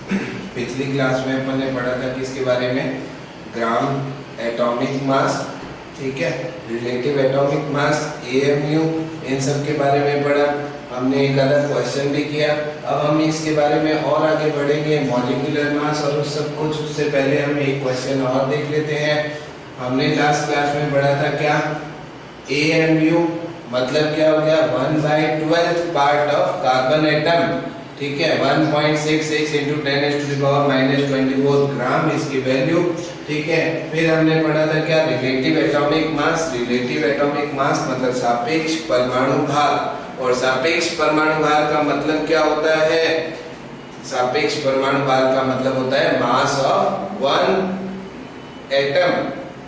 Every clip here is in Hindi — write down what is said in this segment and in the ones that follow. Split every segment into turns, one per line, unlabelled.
पिछली क्लास में अपन ने पढ़ा था किसके बारे में, ग्राम एटॉमिक मास, ठीक है, रिलेटिव एटॉमिक मास, एएमयू, इन सब के बारे में पढ़ा। हमने एक अलग क्वेश्चन भी किया। अब हम इसके बारे में और आगे बढ़ेंगे, मॉलिक्यूलर मास और उस सब कुछ। उससे पहले हम एक क्वेश्चन और देख लेते हैं। हमने लास्ट क्लास में पढ़ा था क्या, एएमयू मतलब क्या हो गया, 1/12 पार्ट ऑफ कार्बन एटम, ठीक है, 1.66 × 10⁻⁻24 ग्राम इसकी वैल्यू, ठीक है। फिर हमने पढ़ा था क्या, relative atomic mass. Relative atomic mass मतलब सापेक्ष परमाणु भार, और सापेक्ष परमाणु भार का मतलब क्या होता है, सापेक्ष परमाणु भार का मतलब होता है मास ऑफ वन एटम,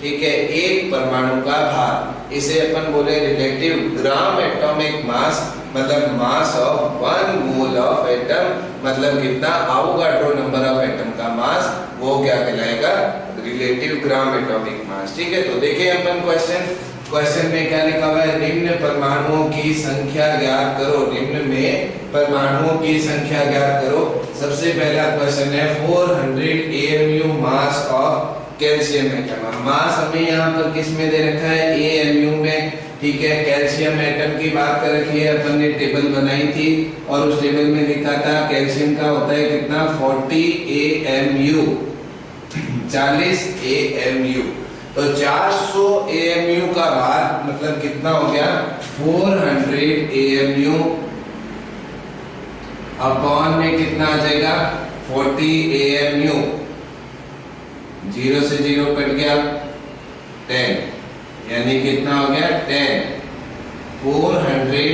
ठीक है, एक परमाणु का भार। इसे अपन बोले रिलेटिव। ग्राम एटॉमिक मास मतलब mass of 1 mole of atom, मतलब कितना, अवोगाड्रो नंबर ऑफ एटम का मास, वो क्या कहलाएगा, रिलेटिव ग्राम एटॉमिक मास, ठीक है। तो देखिए अपन क्वेश्चन में क्या लिखा हुआ है, निम्न परमाणुओं की संख्या ज्ञात करो। निम्न में परमाणुओं की संख्या ज्ञात करो। सबसे पहला क्वेश्चन है 400 AMU mass of calcium atom. Mass हमें यहाँ पर किस में दे रखा है, AMU में, ठीक है। कैल्शियम एटम की बात कर रखी है, अपन ने टेबल बनाई थी और उस टेबल में लिखा था कैल्शियम का होता है कितना, 40 AMU, 40 AMU। तो 400 AMU का भार मतलब कितना हो गया, 400 AMU अपॉन में कितना आ जाएगा, 40 AMU, 0 से 0 कट गया, 10, यानी कितना हो गया, 10। 400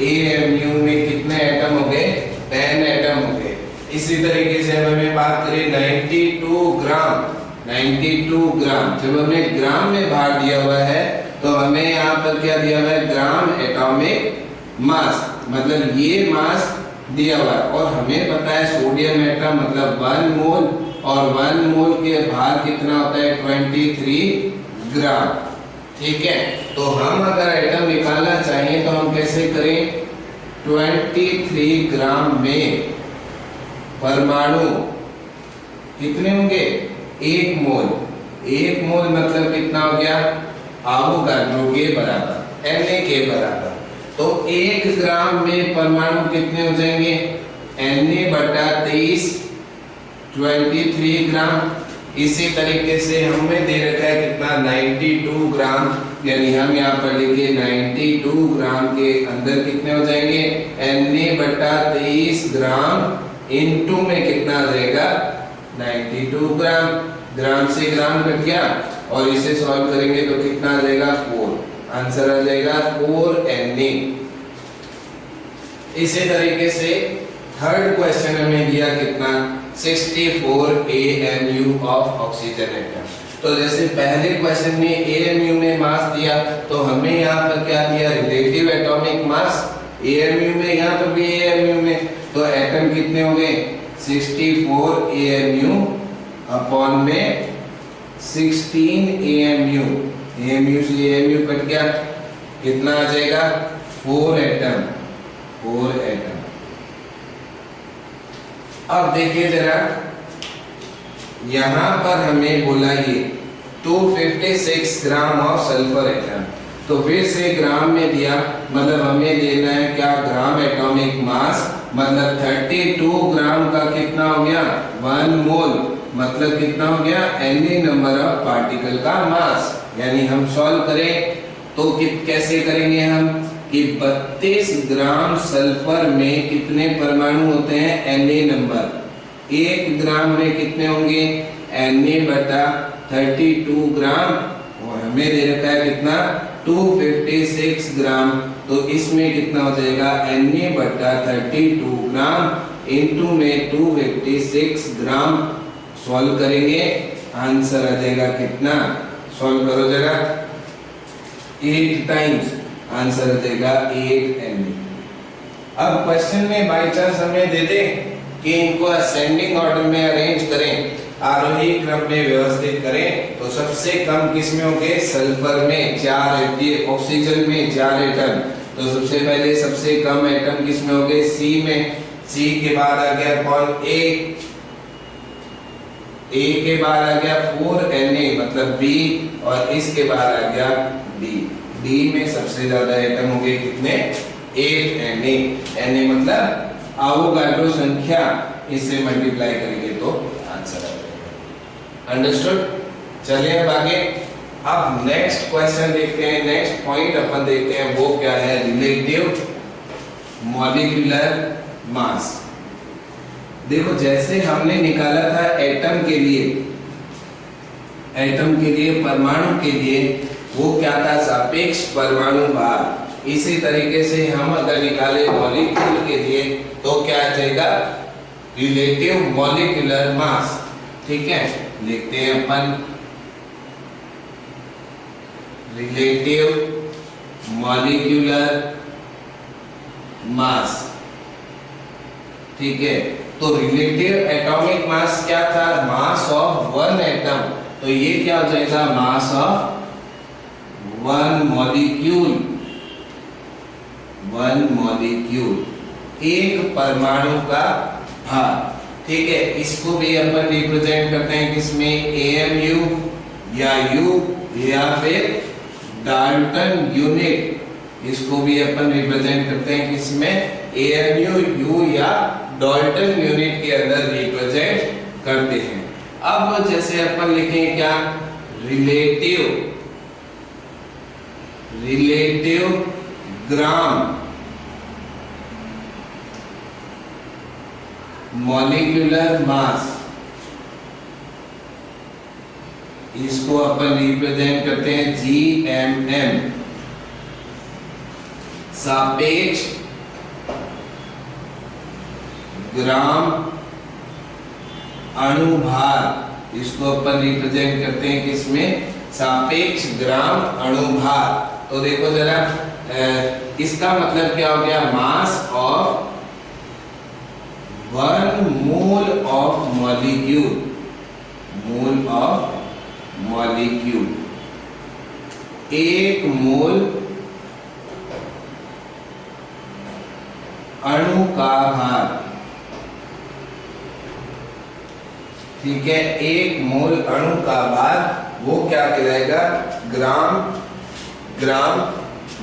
AMU में कितने एटम हो गए, 10 एटम हो गए। इसी तरीके से हमें बात करें 92 ग्राम, 92 ग्राम, जब हमें ग्राम में भार दिया हुआ है तो हमें यहाँ पर क्या दिया हुआ है, ग्राम एटॉमिक मास, मतलब ये मास दिया हुआ है। और हमें पता है सोडियम एटम मतलब 1 मोल, और 1 मोल के भार कितना होता है, 23 ग्राम, ठीक है। तो हम अगर एटम निकालना चाहें तो हम कैसे करें, 23 ग्राम में परमाणु कितने होंगे, 1 मोल। 1 मोल मतलब कितना हो गया, अवोगाड्रो के बराबर, Na के बराबर। तो 1 ग्राम में परमाणु कितने हो जाएंगे, Na/23, 23 ग्राम। इसी तरीके से हमें दे रखा है कितना, 92 ग्राम, यानी हम यहाँ पर लिखे 92 ग्राम के अंदर कितने हो जाएंगे, Na/23 ग्राम इनटू में कितना आ जाएगा, 92 ग्राम। ग्राम से ग्राम कट गया और इसे सॉल्व करेंगे तो कितना आ जाएगा, 4, आंसर आ जाएगा 4 Na। इसी तरीके से थर्ड क्वेश्चन हमें दिया कितना, 64 AMU ऑफ ऑक्सीजन एटम। तो जैसे पहले क्वेश्चन में AMU में मास दिया, तो हमें यहाँ पर क्या दिया, रिलेटिव एटॉमिक मास, AMU में, यहाँ पर भी AMU में, तो एटम कितने हो गए, 64 AMU अपॉन में 16 AMU, AMU से AMU कट गया, कितना आ जाएगा, 4 एटम, 4 एटम। अब देखिए जरा, यहां पर हमें बोला ये 256 ग्राम ऑफ सल्फर एटम, तो फिर से ग्राम में दिया, मतलब हमें देना है क्या, ग्राम एटॉमिक मास, मतलब 32 ग्राम का कितना हो गया, 1 मोल, मतलब कितना हो गया, Na नंबर ऑफ पार्टिकल का मास। यानी हम सॉल्व करें तो कैसे करेंगे हम, कि 32 ग्राम सल्फर में कितने परमाणु होते हैं, Na नंबर। 1 ग्राम में कितने होंगे, Na/32 ग्राम, और हमें दे रखा है कितना, 256 ग्राम, तो इसमें कितना हो जाएगा, Na/32 ग्राम इनटू में 256 ग्राम। सॉल्व करेंगे, आंसर आ जाएगा कितना, सॉल्व करो जरा, 8 टाइम्स, आंसर आ जाएगा 8 Na। अब क्वेश्चन में बाई चांस हमें दे दे कि इनको असेंडिंग ऑर्डर में अरेंज करें, आरोही क्रम में व्यवस्थित करें, तो सबसे कम किस में होंगे, सल्फर में 4, ऑक्सीजन में 4 एटम, तो सबसे पहले सबसे कम एटम किस में होंगे, C में। C के बाद आ गया कौन, A, ए के बाद आ गया 4Na मतलब बी, और इसके बाद आ गया डी। डी में सबसे ज्यादा एटम हो गए कितने? 8Na। Na मतलब आवोगाड्रो संख्या, इससे मल्टीप्लाई करेंगे तो आंसर आ जाएगा। अंडरस्टूड? चलिए अब आगे। अब नेक्स्ट क्वेश्चन देखते हैं, नेक्स्ट पॉइंट अपन देखते हैं, वो क्या है? Relative molecular mass. देखो जैसे हमने निकाला था एटम के लिए परमाणु के लिए वो क्या था? सापेक्ष परमाणु भार। इसी तरीके से हम अगर निकाले मॉलिक्यूल के लिए तो क्या आ जाएगा? Relative molecular mass. ठीक है, लिखते हैं अपन रिलेटिव मॉलिक्यूलर मास। ठीक है, तो रिलेटिव एटॉमिक मास क्या था? Mass of one atom. तो ये क्या हो जाएगा? Mass of one molecule. एक परमाणु का भार। ठीक है, इसको भी अपन रिप्रेजेंट करते हैं किसमें? AMU या U या फिर डाल्टन यूनिट। इसको भी अपन रिप्रेजेंट करते हैं किसमें? AMU, U या डाल्टन यूनिट के अंदर रिप्रेजेंट करते हैं। अब जैसे अपन लिखेंगे क्या? रिलेटिव ग्राम मॉलिक्यूलर मास, इसको अपन रिप्रेजेंट करते हैं GMM। सापेक्ष ग्राम अणुभार, इसको अपन रिप्रेजेंट करते हैं किसमें? सापेक्ष ग्राम अणुभार। तो देखो जरा, इसका मतलब क्या हो गया? Mass of one mole of molecule. एक मोल अणु का भार। ठीक है, एक मोल अणु का भार वो क्या कहलाएगा? Gram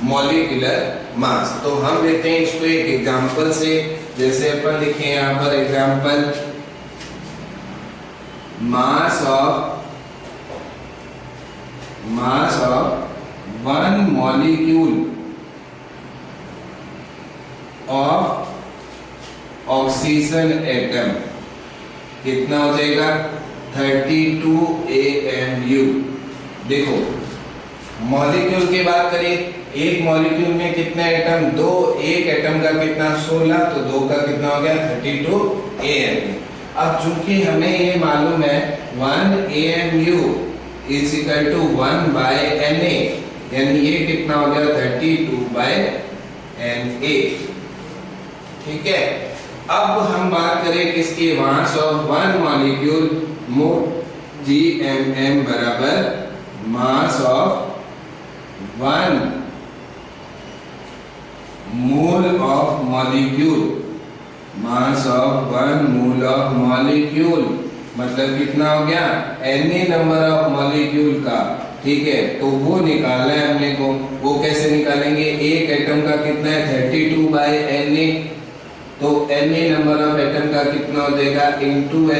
molecular mass. तो हम लेते हैं इसको एक एग्जांपल से, जैसे अपन लिखे यहाँ पर example, mass of one molecule of oxygen atom कितना हो जाएगा? 32 AMU। देखो मॉलिक्यूल की बात करें, एक मॉलिक्यूल में कितने एटम? 2। एक एटम का कितना? 16, तो 2 का कितना हो गया? 32 AMU। अब चूंकि हमें ये मालूम है 1 AMU is equal to 1 by Na, यानी ये कितना हो गया? 32 बाय Na। ठीक है, अब हम बात करें किसकी? Mass of one molecule GMM बराबर mass of one mole of molecule. Mass of one mole of molecule मतलब कितना हो गया? Na नंबर ऑफ मॉलिक्यूल का। ठीक है, तो वो निकालना है हमने को। वो कैसे निकालेंगे? एक एटम का कितना है? 32 बाय Na। तो Na नंबर ऑफ एटम का कितना हो जाएगा? इनटू Na,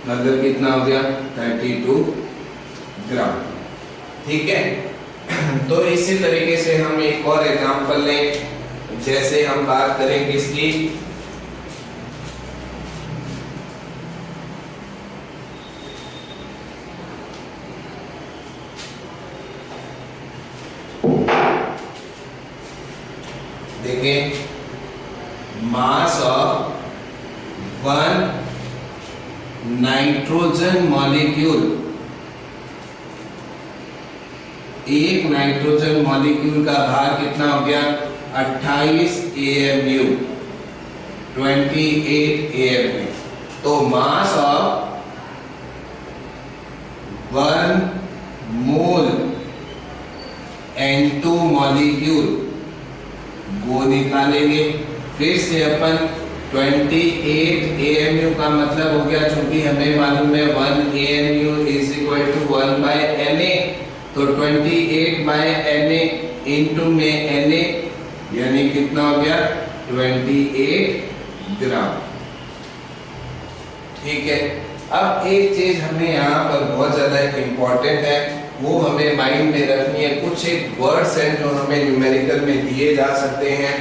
मतलब कितना हो गया? 32 ग्राम। ठीक है, तो इसी तरीके से हम एक और एग्जांपल लें, जैसे हम बात करें किसकी? देखें, mass of one nitrogen molecule. एक नाइट्रोजन मॉलिक्यूल का भार कितना हो गया? 28 AMU, 28 AMU। तो mass of one mole N2 molecule वो निकालेंगे। फिर से अपन 28 AMU का मतलब हो गया, चूंकि हमें मालूम है 1 AMU is equal to 1 by Na, तो 28 बाय Na इंटू में Na यानी कितना हो गया 28 ग्राम। ठीक है, अब एक चीज हमें यहाँ पर बहुत ज्यादा इम्पोर्टेंट है, वो हमें माइंड में रखनी है। कुछ एक वर्ड्स हैं जो हमें न्यूमेरिकल में दिए जा सकते हैं,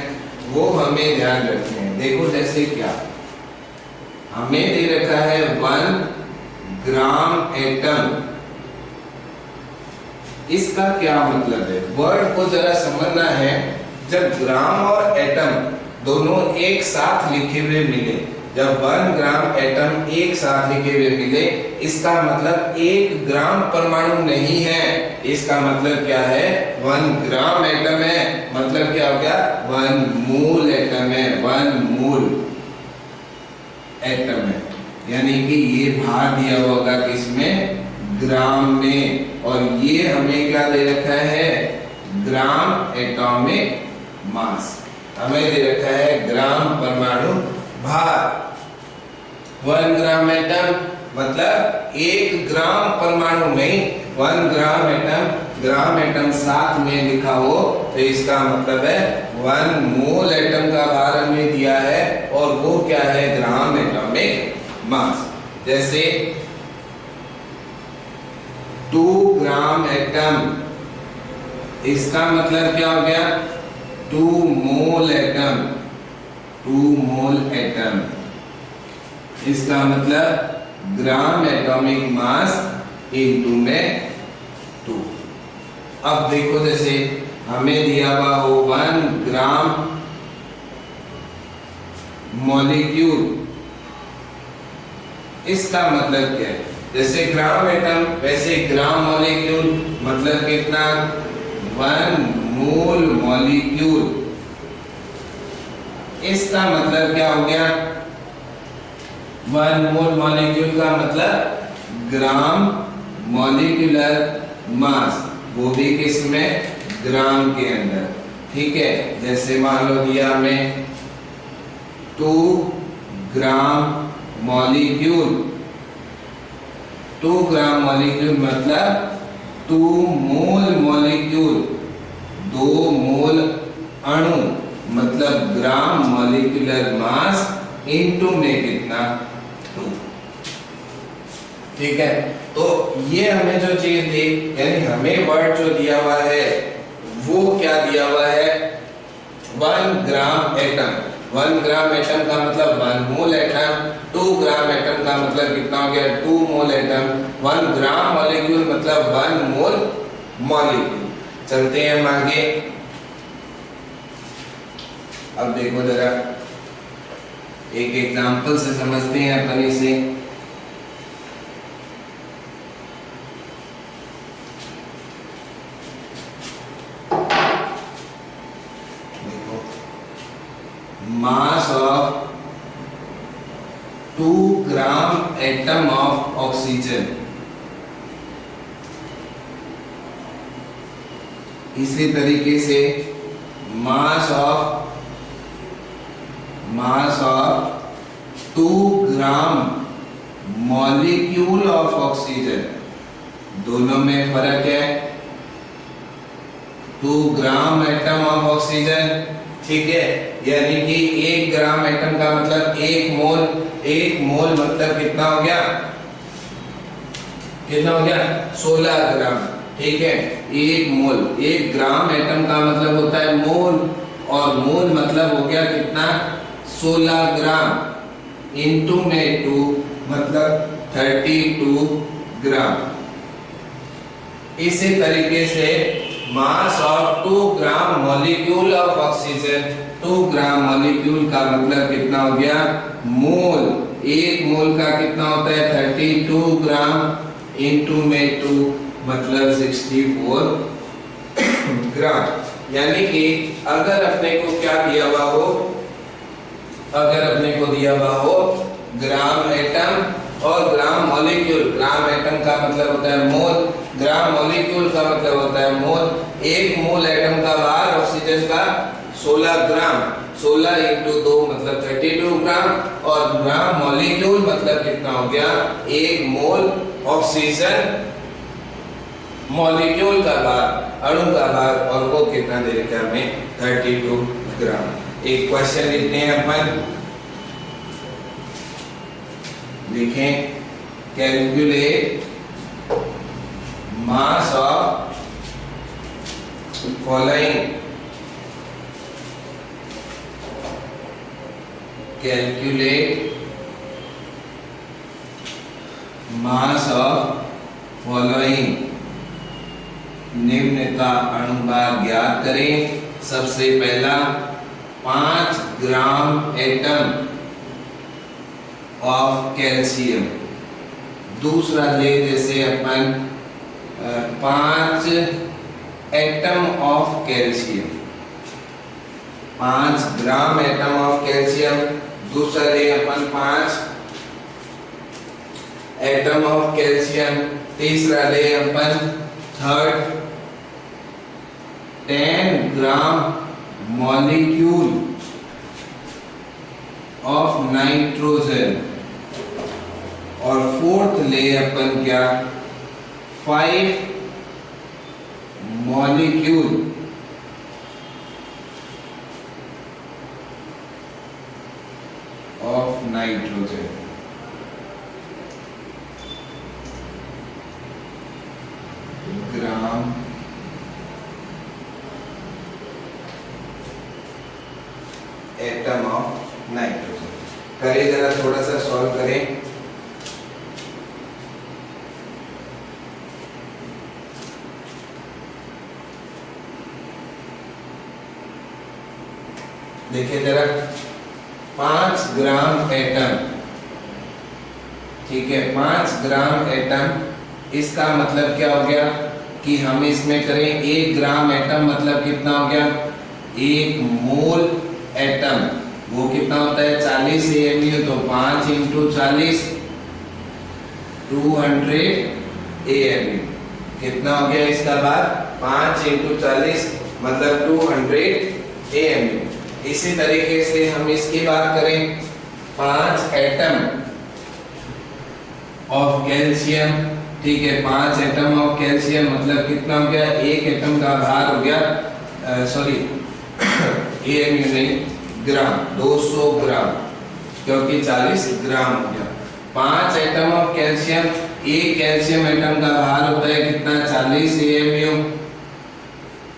वो हमें ध्यान रखने हैं। देखो जैसे क्या हमें दे रखा है 1 ग्राम एटम, इसका क्या मतलब है, वर्ड को जरा समझना है। जब ग्राम और एटम दोनों एक साथ लिखे हुए मिले, जब 1 ग्राम एटम एक साथ लिखे हुए मिले, इसका मतलब 1 ग्राम परमाणु नहीं है, इसका मतलब क्या है 1 ग्राम एटम है। मतलब क्या हो गया 1 मूल एटम है, 1 मूल एटम है। यानी कि ये भार दिया होगा किसमें, ग्राम में, और ये हमें क्या दे रखा है ग्राम एटॉमिक मास, हमें दे रखा है ग्राम परमाणु भार। 1 ग्राम एटम मतलब 1 ग्राम परमाणु नहीं, 1 ग्राम एटम साथ में लिखा हो तो इसका मतलब है 1 मोल एटम का भार हमें दिया है, और वो क्या है ग्राम एटॉमिक मास। जैसे 2 ग्राम एटम, इसका मतलब क्या हो गया 2 मोल एटम, 2 मोल एटम, इसका मतलब ग्राम एटॉमिक मास इनटू में 2। अब देखो जैसे हमें दिया हुआ हो 1 ग्राम मॉलिक्यूल, इसका मतलब क्या है, जैसे ग्राम एटम वैसे ग्राम मॉलिक्यूल, मतलब कितना 1 मोल मॉलिक्यूल, इसका मतलब क्या हो गया 1 मोल मॉलिक्यूल का मतलब ग्राम मॉलिक्यूलर मास, वो भी किसमें ग्राम के अंदर। ठीक है, जैसे मान लो दिया हमें 2 ग्राम मॉलिक्यूल, 2 ग्राम मॉलिक्यूल मतलब 2 मोल मॉलिक्यूल, 2 मोल अणु, मतलब ग्राम मॉलिक्यूलर मास इनटू में कितना 2। ठीक है, तो ये हमें जो चीज दी, यानी हमें वर्ड जो दिया हुआ है वो क्या दिया हुआ है 1 ग्राम एटम। 1 ग्राम एटम का मतलब 1 मोल एटम, 2 ग्राम एटम का मतलब कितना हो गया 2 मोल एटम, 1 ग्राम मॉलिक्यूल मतलब 1 मोल मॉलिक्यूल। चलते हैं हम आगे। अब देखो जरा एक एग्जांपल से समझते हैं अपन इसे। देखो mass of 2 gram atom of oxygen, इसी तरीके से mass of 2 gram molecule of oxygen, दोनों में फर्क है 2 ग्राम एटम ऑफ ऑक्सीजन। ठीक है, यानी कि 1 ग्राम एटम का मतलब 1 मोल, 1 मोल मतलब कितना हो गया 16 ग्राम। ठीक है, 1 मोल, 1 ग्राम एटम का मतलब होता है मोल, और मोल मतलब हो गया कितना 16 ग्राम, इनटू में 2 मतलब 32 ग्राम। इसी तरीके से mass of 2 gram molecule of oxygen, 2 gram molecule का मतलब कितना हो गया मोल, 1 मोल का कितना होता है 32 ग्राम, इनटू में 2 मतलब 64 ग्राम। यानी कि अगर अपने को क्या दिया हुआ हो, अगर अपने को दिया हुआ हो ग्राम एटम और ग्राम मॉलिक्यूल, ग्राम एटम का मतलब होता है मोल, ग्राम मॉलिक्यूल का मतलब होता है मोल, 1 मोल एटम का भार ऑक्सीजन का 16 ग्राम, 16 इंटू 2 मतलब 32 ग्राम, और ग्राम मॉलिक्यूल मतलब कितना हो गया, 1 मोल ऑक्सीजन मॉलिक्यूल का भार, अणु का भार, और वो कितना दे रखा है हमें, 32 ग्राम। एक क्वेश्चन लिखते हैं अपन, लिखें calculate mass of following, calculate mass of following, निम्न का अणुभार ज्ञात करें। सबसे पहला 5 ग्राम एटम ऑफ कैल्शियम, दूसरा ले जैसे अपन 5 atom of calcium, 5 gram atom of calcium, दूसरा ले अपन 5 एटम ऑफ कैल्शियम, तीसरा ले अपन third 10 gram molecule of nitrogen, और फोर्थ ले अपन क्या, 5 molecule of nitrogen. Gram atom of nitrogen. करें जरा, थोड़ा सा सॉल्व करें। देखिए जरा, 5 ग्राम एटम, ठीक है, 5 ग्राम एटम, इसका मतलब क्या हो गया कि हम इसमें करें 1 ग्राम एटम मतलब कितना हो गया, 1 मोल एटम, वो कितना होता है 40 AMU, तो 5 इंटू 40 200 AMU, कितना हो गया इसका भार, 5 इंटू 40 मतलब 200 AMU। इसी तरीके से हम इसकी बात करें, 5 एटम ऑफ कैल्शियम, ठीक है, 5 एटम ऑफ कैल्शियम मतलब कितना हो गया, 1 एटम का भार हो गया, सॉरी AMU नहीं, ग्राम, 200 ग्राम, क्योंकि 40 ग्राम हो गया। 5 एटम ऑफ कैल्शियम, एक कैल्शियम एटम का भार होता है कितना, 40 AMU,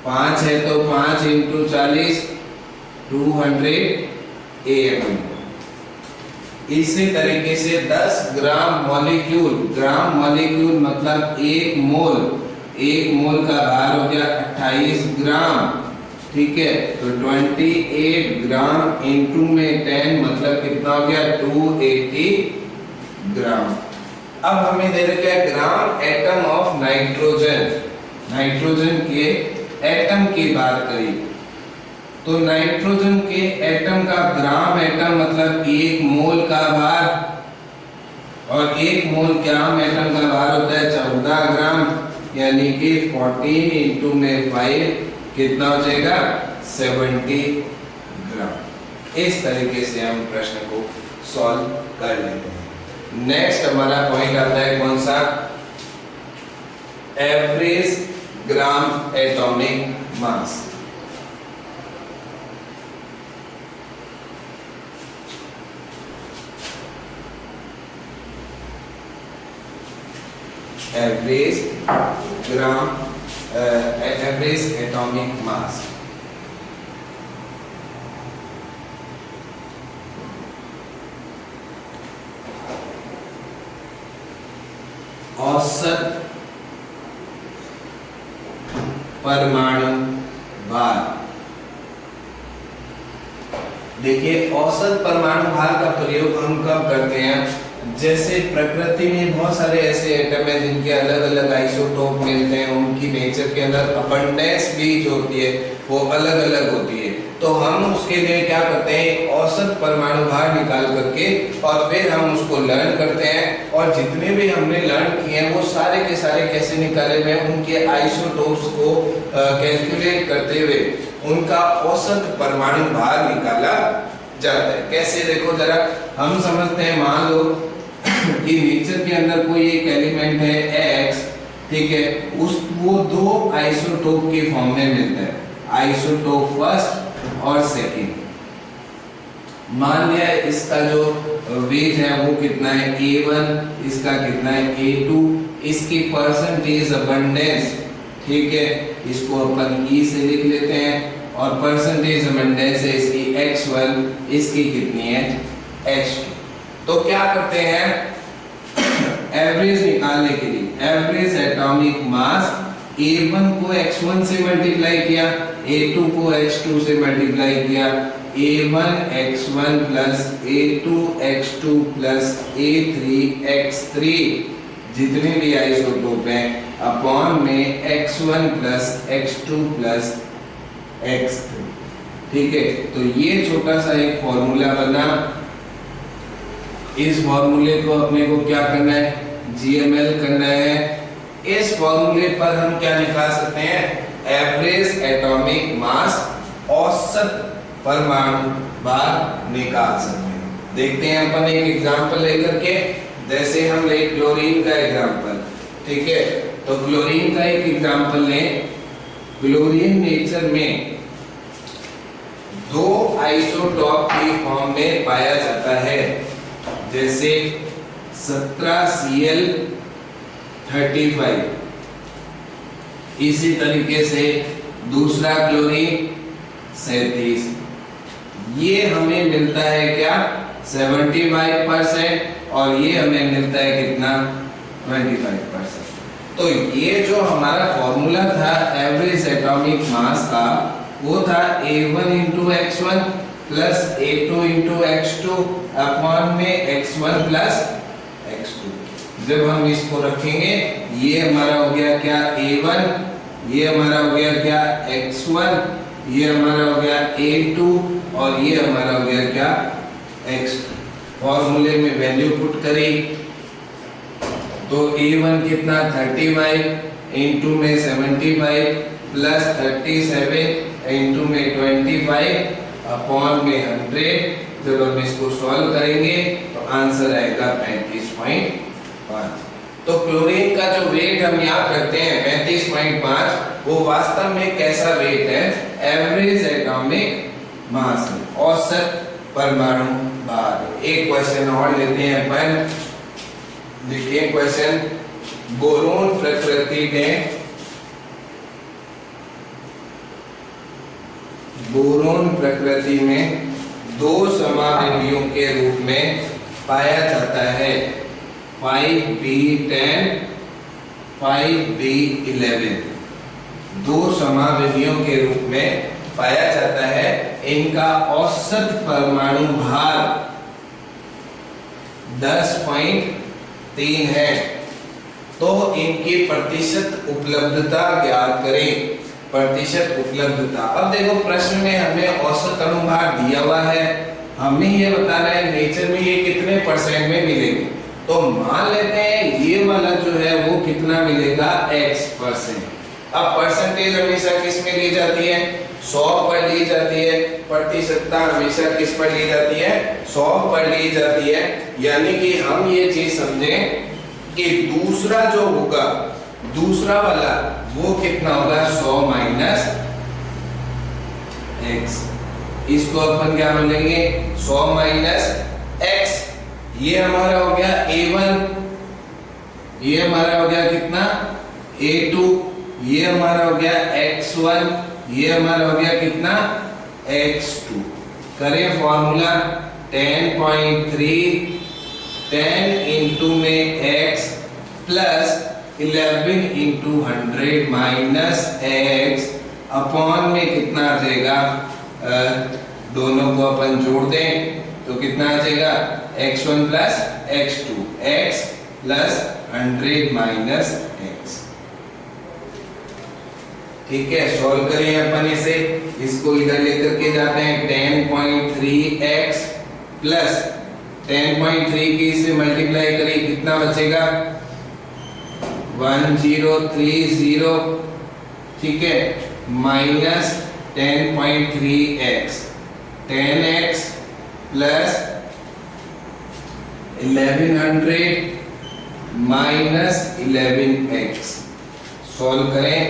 5 है तो 5 इंटू 40 200 AMU। इसी तरीके से 10 ग्राम मॉलिक्यूल, ग्राम मॉलिक्यूल मतलब 1 मोल, 1 मोल का भार हो गया 28 ग्राम, ठीक है, तो 28 ग्राम इंटू में 10 मतलब कितना हो गया, 280 ग्राम। अब हमें दे रखा है ग्राम एटम ऑफ नाइट्रोजन, नाइट्रोजन के एटम की बात करी, तो नाइट्रोजन के एटम का ग्राम एटम मतलब 1 मोल का भार, और 1 मोल ग्राम एटम का भार होता है 14 ग्राम, यानी कि 14 इंटू में 5 कितना हो जाएगा, 70 ग्राम। इस तरीके से हम प्रश्न को सॉल्व कर लेते हैं। नेक्स्ट हमारा पॉइंट आता है कौन सा, average gram atomic mass. Average gram average atomic mass, औसत परमाणु भार। देखिए औसत परमाणु भार का प्रयोग हम कब करते हैं, जैसे प्रकृति में बहुत सारे ऐसे एटम हैं जिनके अलग अलग आइसोटोप मिलते हैं, उनकी नेचर के अंदर अबंडेंस भी जो होती है वो अलग अलग होती है, तो हम उसके लिए क्या करते हैं, औसत परमाणु भार निकाल करके और फिर हम उसको लर्न करते हैं, और जितने भी हमने लर्न किए हैं वो सारे के सारे कैसे निकाले हुए हैं, उनके आइसोटोप्स को कैलकुलेट करते हुए उनका औसत परमाणु भार निकाला जाता है। कैसे, देखो जरा हम समझते हैं, मान लो कि नेचर के अंदर कोई एक एलिमेंट है X, ठीक है, वो दो आइसोटोप के फॉर्म में मिलता है, आइसोटोप फर्स्ट और सेकंड। मान लिया इसका जो वेट है वो कितना है A1, इसका कितना है A2, इसकी परसेंटेज अबंडेंस, ठीक है, इसको अपन E से लिख लेते हैं, और परसेंटेज अबंडेंस है इसकी X1, इसकी कितनी है H2। तो क्या करते हैं, एवरेज निकालने के लिए एवरेज एटॉमिक मास A1 को X1 से मल्टीप्लाई किया, A2 को H2 से मल्टीप्लाई किया, A1 X1 plus A2 X2 plus A3 X3 जितने भी आइसोटोप हैं अपॉन में X1 plus X2 plus X3, ठीक है। तो ये छोटा सा एक फॉर्मूला बना, इस फॉर्मूले को अपने को क्या करना है, GML करना है। इस फॉर्मूले पर हम क्या निकाल सकते हैं, एवरेज एटॉमिक मास, औसत परमाणु भार निकाल सकते हैं। देखते हैं अपन एक एग्जांपल लेकर के, जैसे हम ले क्लोरीन का एग्जांपल, ठीक है। तो क्लोरीन का एक एग्जांपल लें। क्लोरीन नेचर में दो आइसोटॉप के फॉर्म में पाया जाता है, जैसे 17Cl35, इसी तरीके से दूसरा क्लोरीन 37, ये हमें मिलता है क्या 75%, और ये हमें मिलता है कितना 25%। तो ये जो हमारा फॉर्मूला था एवरेज एटॉमिक मास का, वो था A1 into X1 plus A2 into X2 upon में X1 प्लस X2। जब हम इसको रखेंगे, ये हमारा हो गया क्या A1, ये हमारा हो गया क्या X1, ये हमारा हो गया A2, और ये हमारा हो गया क्या X2। फॉर्मूले में वैल्यू पुट करी तो A1 कितना 35 इंटू में 75 प्लस 37 इंटू में 25 अपॉन में 100। जब हम इसको सॉल्व करेंगे तो आंसर आएगा 35.5। तो क्लोरीन का जो वेट हम याद रखते हैं 35.5, वो वास्तव में कैसा वेट है, एवरेज एटॉमिक मास, औसत परमाणु भार। एक क्वेश्चन और लेते हैं अपन, देखिए क्वेश्चन, बोरोन प्रकृति में, बोरोन प्रकृति में दो समाविधियों के रूप में पाया जाता है, 5B10 5B11, दो समाविधियों के रूप में पाया जाता है। इनका औसत परमाणु भार 10.3 है। तो इनकी प्रतिशत उपलब्धता ज्ञात करें, प्रतिशत उपलब्धता। अब देखो प्रश्न में हमें औसत अनुभार दिया हुआ है, हमें ये बताना है नेचर में ये कितने परसेंट में मिलेगा। तो मान लेते हैं ये वाला जो है वो कितना मिलेगा X%। अब परसेंटेज हमेशा किस में ली जाती है, 100 पर ली जाती है, प्रतिशतता हमेशा किस पर ली जाती है, 100 पर ली जाती है। यानी कि हम ये चीज समझें कि दूसरा जो होगा, दूसरा वाला वो कितना होगा 100 माइनस X। इसको अपन क्या बोलेंगे 100 माइनस X। ये हमारा हो गया A1, ये हमारा हो गया कितना A2, ये हमारा हो गया X1, ये हमारा हो गया कितना X2। करें फॉर्मूला 10.3 10 इंटू में X plus 11 into 100 minus X upon में कितना आ जाएगा, दोनों को अपन जोड़ दें तो कितना आ जाएगा X1 plus X2, X plus 100 minus X। ठीक है, सॉल्व करें अपन इसे, इसको इधर लेकर के जाते हैं 10.3x प्लस 10.3 की इससे मल्टीप्लाई करें कितना बचेगा 1030, ठीक है, minus 10.3x 10x plus 1100 minus 11x solve करें,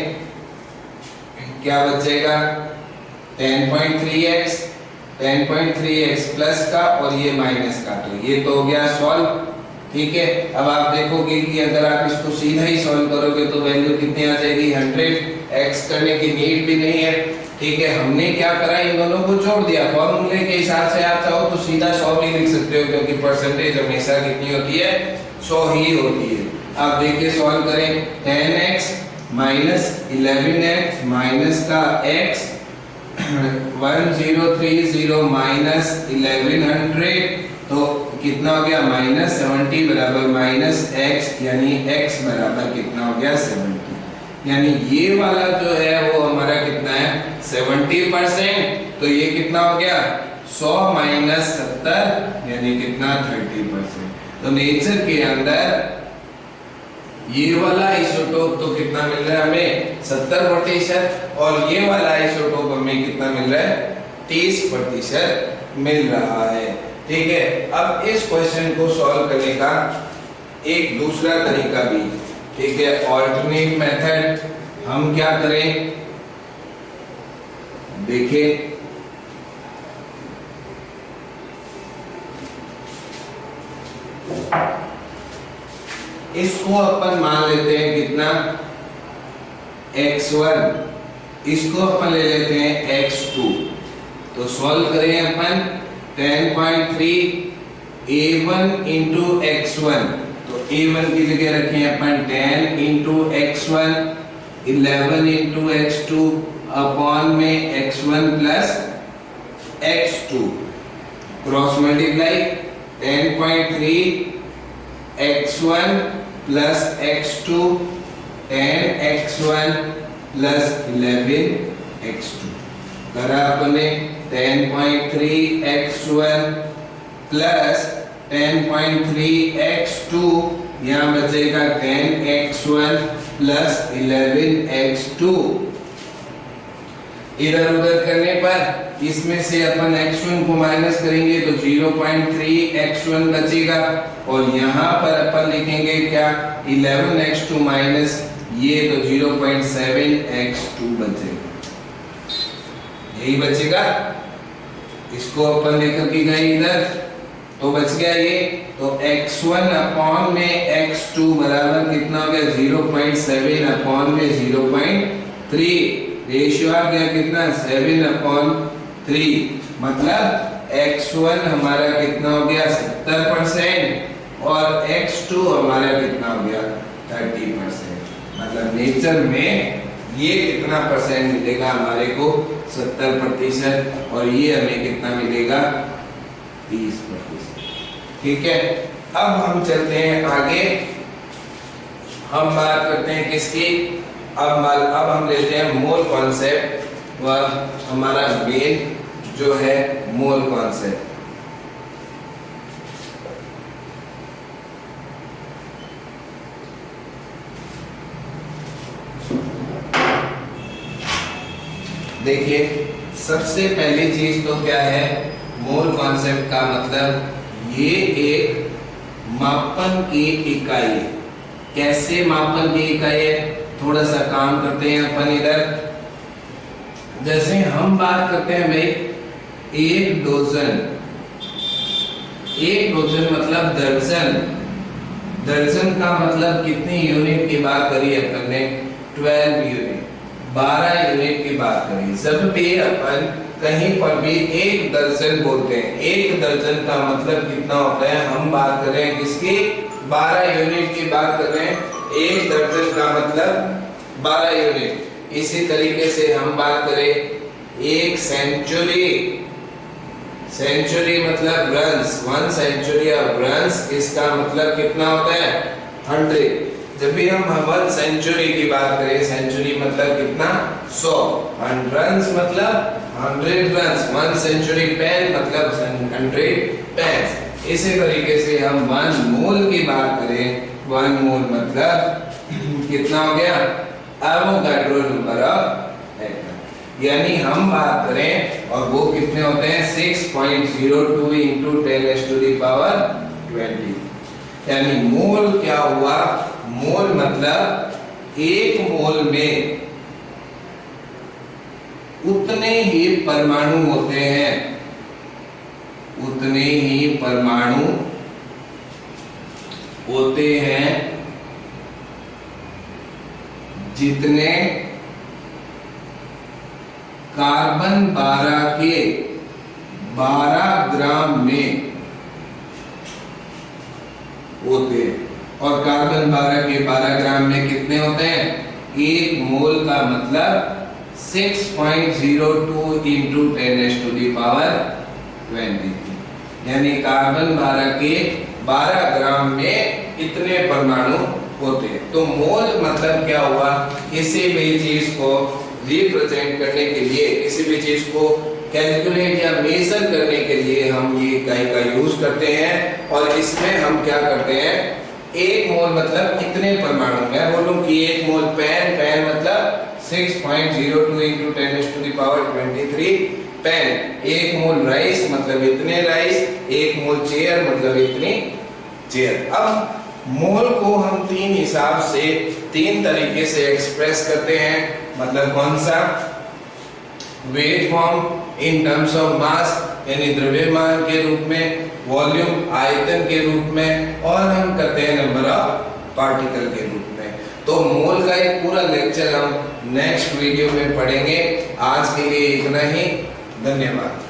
क्या बचेगा 10.3x प्लस का और ये माइनस का, तो ये तो हो गया सॉल्व। ठीक है, अब आप देखोगे कि अगर आप इसको सीधा ही सॉल्व करोगे तो वैल्यू कितनी आ जाएगी 100। एक्स करने की नीड भी नहीं है। ठीक है, हमने क्या करा, इन दोनों को जोड़ दिया। फॉर्मूले के हिसाब से आप चाहो तो सीधा 100 भी लिख सकते हो, क्योंकि परसेंटेज हमेशा कितनी होती है 100 ही होती है। अब देखिए सॉल्व करें, 10x माइनस 11x माइनस का x 1030 माइनस 1100 तो कितना हो गया माइनस 70 बराबर माइनस x, यानी x बराबर कितना हो गया 70। यानी ये वाला जो है वो हमारा कितना है 70%, तो ये कितना हो गया 100 माइनस 70 यानी कितना 30%। तो नेचर के अंदर ये वाला आइसोटोप तो कितना मिल रहा है हमें 70%, और ये वाला आइसोटोप हमें कितना मिल रहा है 30% मिल रहा है। ठीक है, अब इस क्वेश्चन को सॉल्व करने का एक दूसरा तरीका भी, ठीक है, ऑल्टरनेट मेथड। हम क्या करें, देखिए इसको अपन मान लेते हैं कितना x1, इसको अपन ले लेते हैं x2। तो सॉल्व करें अपन 10.3 a1 इंटू x1, तो a1 की जगह रखें अपन 10 into x1, 11 into x2 upon में x1 plus x2, cross multiply 10.3 x1 plus x2 10x1 plus 11x2 करा अपने 10.3 x1 प्लस 10.3 x2, यहाँ बचेगा 10x1 प्लस 11x2। इधर उधर करने पर इसमें से अपन x1 को माइनस करेंगे तो 0.3 x1 बचेगा, और यहाँ पर अपन लिखेंगे क्या 11x2 माइनस ये तो 0.7 x2 बचेगा, यही बचेगा। इसको अपन लेकर के गए इधर तो बच गया ये, तो x1 अपॉन में x2 बराबर कितना हो गया 0.7 अपॉन में 0.3, रेशियो आ गया कितना 7/3, मतलब x1 हमारा कितना हो गया 70% और x2 हमारा कितना हो गया 30%। मतलब नेचर में ये कितना परसेंट मिलेगा हमारे को 70%, और ये हमें कितना मिलेगा 30%। ठीक है, अब हम चलते हैं आगे, हम बात करते हैं किसकी, अब हम लेते हैं मोल कॉन्सेप्ट, वह हमारा मेन जो है मोल कॉन्सेप्ट। देखिए सबसे पहली चीज तो क्या है, मोल कॉन्सेप्ट का मतलब ये एक मापन की इकाई है। कैसे मापन की इकाई है, थोड़ा सा काम करते हैं अपन इधर। जैसे हम बात करते हैं भाई एक डोजन मतलब दर्जन, दर्जन का मतलब कितनी यूनिट की बात करी अपन ने 12 यूनिट, 12 यूनिट की बात करी। जब भी अपन कहीं पर भी एक दर्जन बोलते हैं, एक दर्जन का मतलब कितना होता है, हम बात कर रहे हैं किसकी 12 यूनिट की बात कर रहे हैं। एक दर्जन का मतलब 12 यूनिट। इसी तरीके से हम बात करें एक सेंचुरी, सेंचुरी मतलब रन्स, 1 सेंचुरी ऑफ रन्स, इसका मतलब कितना होता है 100। जब भी हम 1 सेंचुरी की बात करें, सेंचुरी मतलब कितना 100, और रन्स मतलब 100 रन्स, 1 सेंचुरी पेन मतलब 100 पेन्स। इसी तरीके से हम 1 मोल की बात करें, 1 मोल मतलब कितना हो गया एवोगाड्रो नंबर ऑफ एटम। यानी हम बात करें और वो कितने होते हैं 6.02 इंटू 10⁻20। यानी मोल क्या हुआ, मोल मतलब एक मोल में उतने ही परमाणु होते हैं, उतने ही परमाणु होते हैं जितने कार्बन 12 के 12 ग्राम में होते हैं। और कार्बन 12 के 12 ग्राम में कितने होते हैं, एक मोल का मतलब 6.02 इंटू 10⁻20। यानी कार्बन 12 के 12 ग्राम में इतने परमाणु होते हैं। तो मोल मतलब क्या हुआ, किसी भी चीज को रिप्रेजेंट करने के लिए, किसी भी चीज को कैलकुलेट या मेजर करने के लिए हम ये इकाई का यूज करते हैं। और इसमें हम क्या करते हैं, एक मोल मतलब कितने परमाणु, मैं बोलूं कि एक मोल पेन मतलब 6.02 इंटू 10⁻23 पेन। एक मोल राइस मतलब इतने राइस, एक मोल चेयर मतलब इतनी चेयर। अब मोल को हम तीन हिसाब से, तीन तरीके से एक्सप्रेस करते हैं। मतलब कौन सा, weight form, in terms of mass यानी द्रव्यमान के रूप में, वॉल्यूम आयतन के रूप में, और हम करते हैं नंबर ऑफ पार्टिकल के रूप में। तो मोल का एक पूरा लेक्चर हम नेक्स्ट वीडियो में पढ़ेंगे। आज के लिए इतना ही, धन्यवाद।